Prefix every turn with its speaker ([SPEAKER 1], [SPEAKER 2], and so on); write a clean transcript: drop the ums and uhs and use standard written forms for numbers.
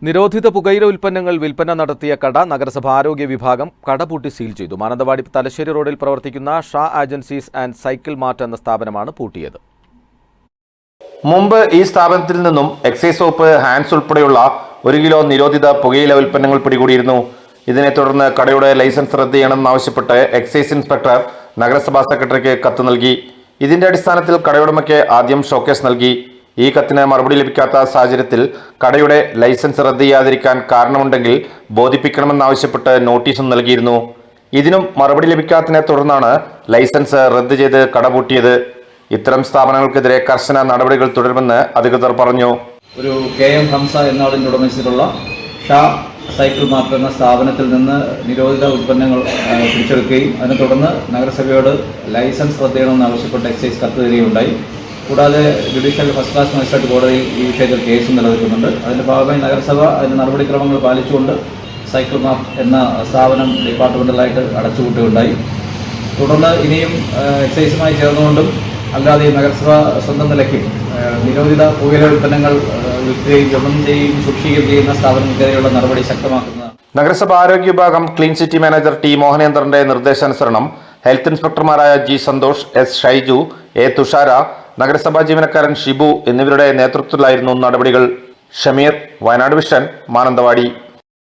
[SPEAKER 1] നിരോധിത പുകയില ഉൽപ്പന്നങ്ങൾ വിൽപ്പന നടത്തിയ കട നഗരസഭ ആരോഗ്യ വിഭാഗം കടപൂട്ടി സീൽ ചെയ്തു. മാനന്തവാടി തലശ്ശേരി റോഡിൽ പ്രവർത്തിക്കുന്ന Shah agencies and cycle mart എന്ന സ്ഥാപനമാണ് പൂട്ടിയത്.
[SPEAKER 2] മുമ്പ് ഈ സ്ഥാപനത്തിൽ നിന്നും എക്സൈസ് വകുപ്പ് ഹാൻഡ്സ് ഉൾപ്പെടെയുള്ള 1 കിലോ നിരോധിത പുകയില ഉൽപ്പന്നങ്ങൾ പിടികൂടിയിരുന്നു. ഇതിനെ തുടർന്ന് കടയുടെ ലൈസൻസ് റദ്ദ് ചെയ്യണമെന്നാവശ്യപ്പെട്ട് എക്സൈസ് ഇൻസ്പെക്ടർ നഗരസഭാ സെക്രട്ടറിക്ക് കത്ത് നൽകി. ഇതിന്റെ അടിസ്ഥാനത്തിൽ കടയുടമയ്ക്ക് ആദ്യം ഷോക്കേസ് നൽകി. ഈ കത്തിന് മറുപടി ലഭിക്കാത്ത സാഹചര്യത്തിൽ കടയുടെ ലൈസൻസ് റദ്ദ് ചെയ്യാതിരിക്കാൻ കാരണമുണ്ടെങ്കിൽ ബോധിപ്പിക്കണമെന്നാവശ്യപ്പെട്ട് നോട്ടീസും നൽകിയിരുന്നു. ഇതിനും മറുപടി ലഭിക്കാത്തതിനെ തുടർന്നാണ് ലൈസൻസ് റദ്ദ് ചെയ്ത് കട പൂട്ടിയത്. ഇത്തരം സ്ഥാപനങ്ങൾക്കെതിരെ കർശന നടപടികൾ തുടരുമെന്ന് അധികൃതർ പറഞ്ഞു.
[SPEAKER 3] ഒരു KM ഹംസ എന്നതിൻ്റെ ഉടമസ്ഥയിലുള്ള ഷാ സൈക്കിൾ മാർട്ട് എന്ന സ്ഥാപനത്തിൽ നിന്ന് നിരോധിത ഉൽപ്പന്നങ്ങൾ പിടിച്ചെടുക്കുകയും അതിനെ തുടർന്ന് നഗരസഭയോട് ലൈസൻസ് റദ്ദ് ചെയ്യണമെന്ന് ആവശ്യപ്പെട്ട് എക്സൈസ് കത്ത് തരികയുണ്ടായി. കൂടാതെ ജുഡീഷ്യൽ ഫസ്റ്റ് ക്ലാസ് മജിസ്ട്രേറ്റ് കോടതിയിൽ ഈ വിഷയത്തിൽ കേസും നിലനിൽക്കുന്നുണ്ട്. അതിൻ്റെ ഭാഗമായി നഗരസഭ അതിൻ്റെ നടപടിക്രമങ്ങൾ പാലിച്ചുകൊണ്ട് സൈക്കിൾ മാർട്ട് എന്ന സ്ഥാപനം ഡിപ്പാർട്ട്മെൻ്റലായിട്ട് അടച്ചുപൂട്ടുകയുണ്ടായി. തുടർന്ന് ഇനിയും എക്സൈസുമായി ചേർന്നുകൊണ്ടും അല്ലാതെ നഗരസഭ സ്വന്തം നിലയ്ക്കും നിരോധിത പുകയില ഉൽപ്പന്നങ്ങൾ വിൽക്കുകയും വിപണനം ചെയ്യുകയും സൂക്ഷിക്കുകയും ചെയ്യുന്ന സ്ഥാപനങ്ങൾക്കെതിരെയുള്ള നടപടി ശക്തമാക്കുന്നതാണ്.
[SPEAKER 2] നഗരസഭ ആരോഗ്യ വിഭാഗം ക്ലീൻ സിറ്റി മാനേജർ ടി മോഹനേന്ദ്രന്റെ നിർദ്ദേശാനുസരണം ഹെൽത്ത് ഇൻസ്പെക്ടർമാരായ G Santhosh, S Shaiju, A Thushara, നഗരസഭാ ജീവനക്കാരൻ ഷിബു എന്നിവരുടെ നേതൃത്വത്തിലായിരുന്നു നടപടികൾ. ഷമീർ, വയനാട് വിഷൻ, മാനന്തവാടി.